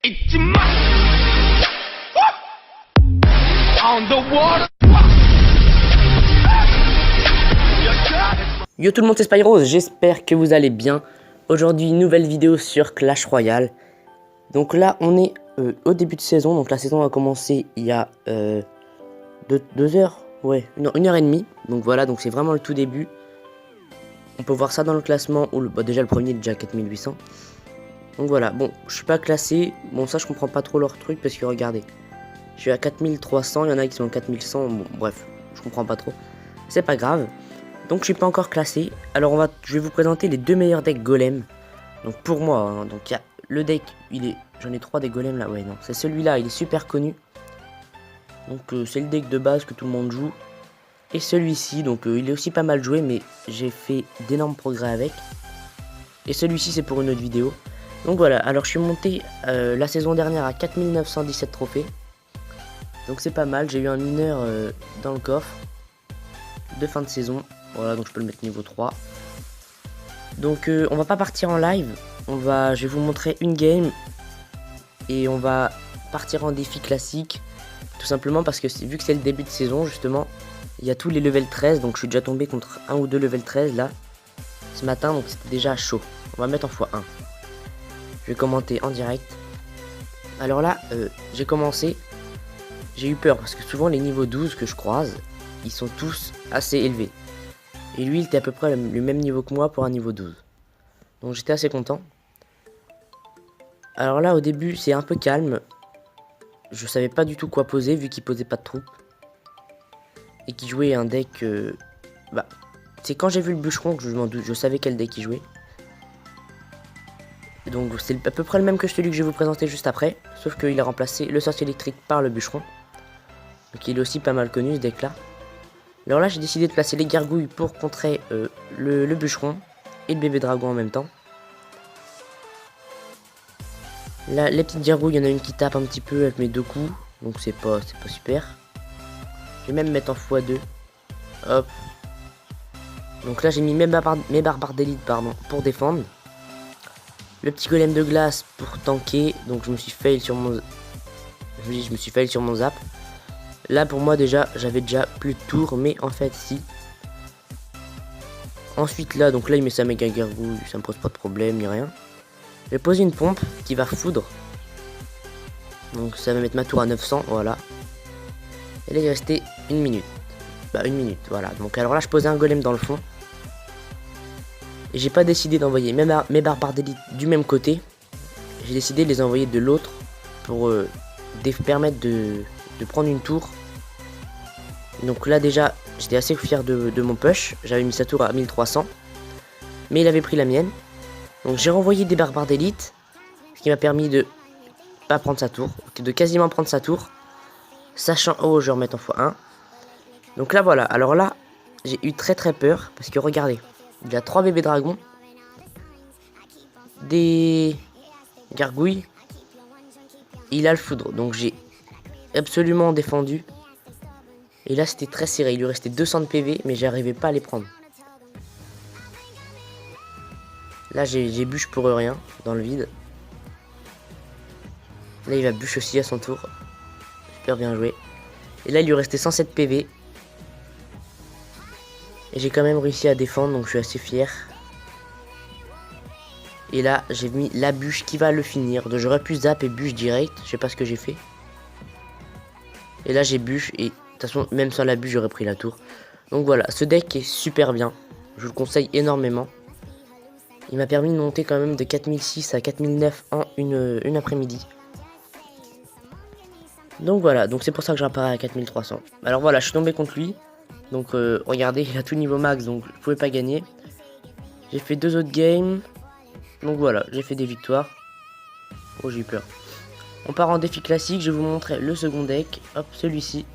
Yo tout le monde, c'est Spyros, j'espère que vous allez bien. Aujourd'hui, nouvelle vidéo sur Clash Royale. Donc là, on est au début de saison. Donc la saison a commencé il y a 2 heures. Ouais, une heure et demie. Donc voilà, donc c'est vraiment le tout début. On peut voir ça dans le classement. Où déjà le premier est déjà 4800. Donc voilà, bon, je suis pas classé. Bon, ça je comprends pas trop leur truc parce que regardez. Je suis à 4300, il y en a qui sont à 4100. Bon, bref, je comprends pas trop. C'est pas grave. Donc je suis pas encore classé. Alors je vais vous présenter les 2 meilleurs decks golem. Donc pour moi, hein, donc il y a le deck, j'en ai 3 des golems là. Ouais, non, c'est celui-là, il est super connu. Donc c'est le deck de base que tout le monde joue. Et celui-ci, donc il est aussi pas mal joué, mais j'ai fait d'énormes progrès avec. Et celui-ci c'est pour une autre vidéo. Donc voilà, alors je suis monté la saison dernière à 4917 trophées. Donc c'est pas mal, j'ai eu un mineur dans le coffre de fin de saison. Voilà, donc je peux le mettre niveau 3. Donc on va pas partir en live. Je vais vous montrer une game. Et on va partir en défi classique. Tout simplement parce que vu que c'est le début de saison, justement, il y a tous les level 13. Donc je suis déjà tombé contre un ou deux level 13 là. Ce matin, donc c'était déjà chaud. On va mettre en x1. Je vais commenter en direct. Alors là, j'ai commencé. J'ai eu peur parce que souvent les niveaux 12 que je croise, ils sont tous assez élevés. Et lui, il était à peu près le même niveau que moi pour un niveau 12. Donc j'étais assez content. Alors là, au début, c'est un peu calme. Je savais pas du tout quoi poser vu qu'il posait pas de troupes. Et qu'il jouait un deck... c'est quand j'ai vu le bûcheron que je savais quel deck il jouait. Donc c'est à peu près le même que celui que je vais vous présenter juste après. Sauf qu'il a remplacé le sorcier électrique par le bûcheron. Donc il est aussi pas mal connu ce deck là. Alors là j'ai décidé de placer les gargouilles pour contrer le bûcheron et le bébé dragon en même temps. Là les petites gargouilles, il y en a une qui tape un petit peu avec mes 2 coups. Donc c'est pas super. Je vais même mettre en x2. Hop. Donc là j'ai mis mes barbares d'élite pour défendre. Le petit golem de glace pour tanker. Donc je me suis fail sur mon... Je me suis fail sur mon zap. Là pour moi déjà j'avais déjà plus de tours, mais en fait si. Ensuite là, donc là il met sa méga gargouille, ça me pose pas de problème ni rien. Je vais poser une pompe qui va foudre. Donc ça va mettre ma tour à 900, voilà. Et là il restait 1 minute. Bah 1 minute, voilà. Donc alors là je posais un golem dans le fond. Et j'ai pas décidé d'envoyer mes barbares d'élite du même côté. J'ai décidé de les envoyer de l'autre pour permettre de prendre une tour. Donc là déjà j'étais assez fier de mon push. J'avais mis sa tour à 1300. Mais il avait pris la mienne. Donc j'ai renvoyé des barbares d'élite. Ce qui m'a permis de pas prendre sa tour. De quasiment prendre sa tour. Sachant, oh je vais remettre en x1. Donc là voilà. Alors là j'ai eu très peur. Parce que regardez. Il a 3 bébés dragons. Des gargouilles. Il a le foudre. Donc j'ai absolument défendu. Et là c'était très serré. Il lui restait 200 de PV. Mais j'arrivais pas à les prendre. Là j'ai bûche pour rien. Dans le vide. Là il va bûche aussi à son tour. Super bien joué. Et là il lui restait 107 PV. Et j'ai quand même réussi à défendre. Donc je suis assez fier. Et là j'ai mis la bûche qui va le finir. Donc j'aurais pu zap et bûche direct. Je sais pas ce que j'ai fait. Et là j'ai bûche. Et de toute façon même sans la bûche j'aurais pris la tour. Donc voilà, ce deck est super bien. Je vous le conseille énormément. Il m'a permis de monter quand même de 4006 à 4009 en une après-midi. Donc voilà, donc c'est pour ça que j'apparais à 4300. Alors voilà, je suis tombé contre lui. Donc regardez, il a tout niveau max, donc je pouvais pas gagner. J'ai fait 2 autres games. Donc voilà, j'ai fait des victoires. Oh j'ai eu peur. On part en défi classique, je vais vous montrer le second deck. Hop, celui-ci.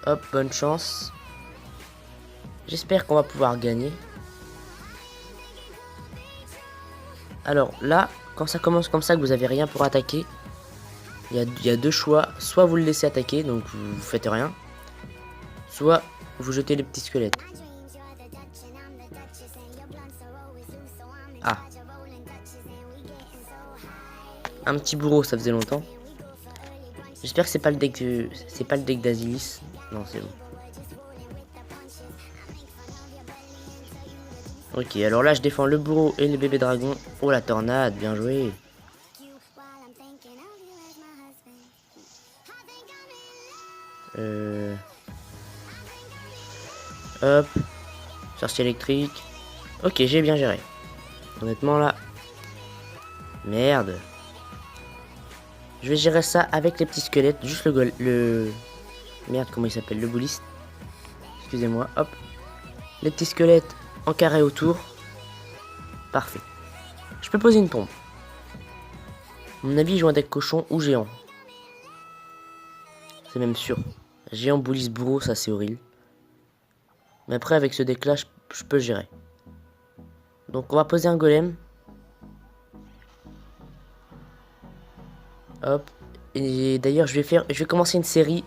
Hop, bonne chance. J'espère qu'on va pouvoir gagner. Alors là, quand ça commence comme ça, que vous avez rien pour attaquer, il y a 2 choix. Soit vous le laissez attaquer, donc vous faites rien. Soit vous jetez les petits squelettes. Ah. Un petit bourreau, ça faisait longtemps. J'espère que c'est pas le deck de... C'est pas le deck d'Azilis. Non, c'est bon. Ok, alors là je défends le bourreau et le bébé dragon. Oh la tornade, bien joué. Hop. Sorcier électrique. Ok, j'ai bien géré. Honnêtement là. Merde. Je vais gérer ça avec les petits squelettes. Juste le... Merde, comment il s'appelle? Le bouliste. Excusez-moi, hop. Les petits squelettes en carré autour. Parfait. Je peux poser une pompe. À mon avis, il joue un deck cochon ou géant. C'est même sûr. Géant, bouliste, bourreau, ça c'est horrible. Mais après, avec ce deck là, je peux gérer. Donc on va poser un golem. Hop. Et d'ailleurs, je vais commencer une série.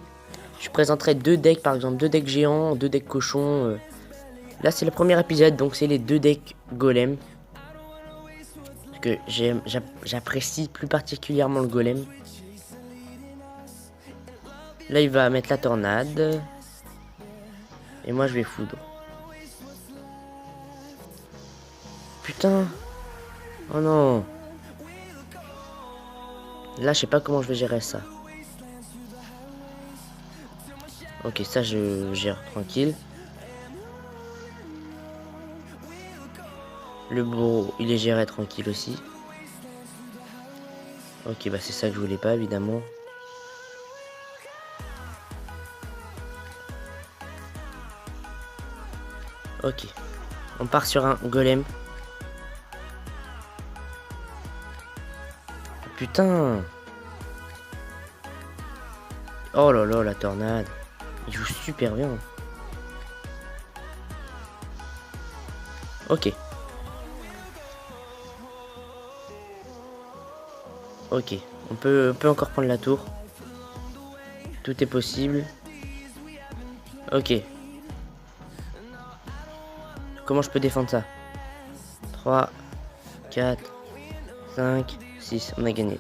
Je présenterai 2 decks, par exemple 2 decks géants, 2 decks cochons. Là, c'est le premier épisode, donc c'est les 2 decks golem. Parce que j'apprécie plus particulièrement le golem. Là, il va mettre la tornade. Et moi, je vais foudre. Putain. Oh non. Là, je sais pas comment je vais gérer ça. Ok, ça, je gère tranquille. Le bourreau, il est géré tranquille aussi. Ok, bah c'est ça que je voulais pas, évidemment. Ok. On part sur un golem. Putain. Oh là là, la tornade. Il joue super bien. Ok. Ok. On peut encore prendre la tour. Tout est possible. Ok. Comment je peux défendre ça? 3, 4, 5, 6. On a gagné.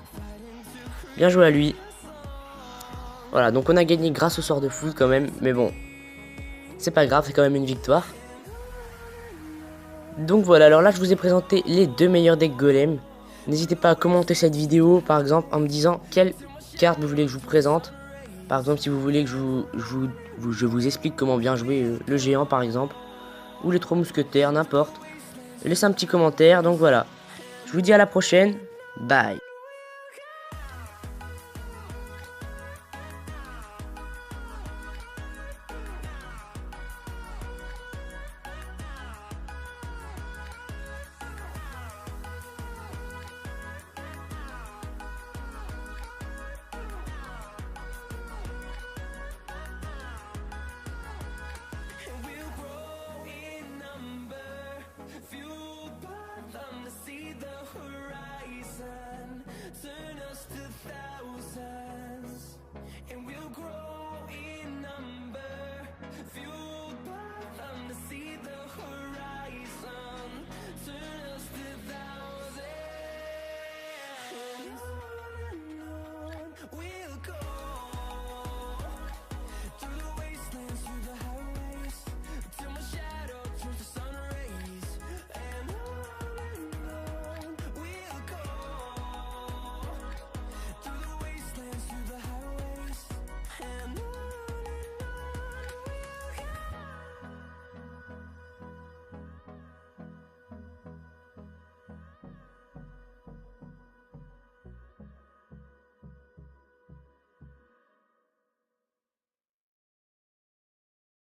Bien joué à lui. Voilà, donc on a gagné grâce au sort de foot quand même. Mais bon, c'est pas grave, c'est quand même une victoire. Donc voilà, alors là je vous ai présenté les 2 meilleurs decks golem. N'hésitez pas à commenter cette vidéo, par exemple, en me disant quelle carte vous voulez que je vous présente. Par exemple, si vous voulez que je vous explique comment bien jouer le géant, par exemple. Ou les 3 mousquetaires, n'importe. Laissez un petit commentaire, donc voilà. Je vous dis à la prochaine. Bye.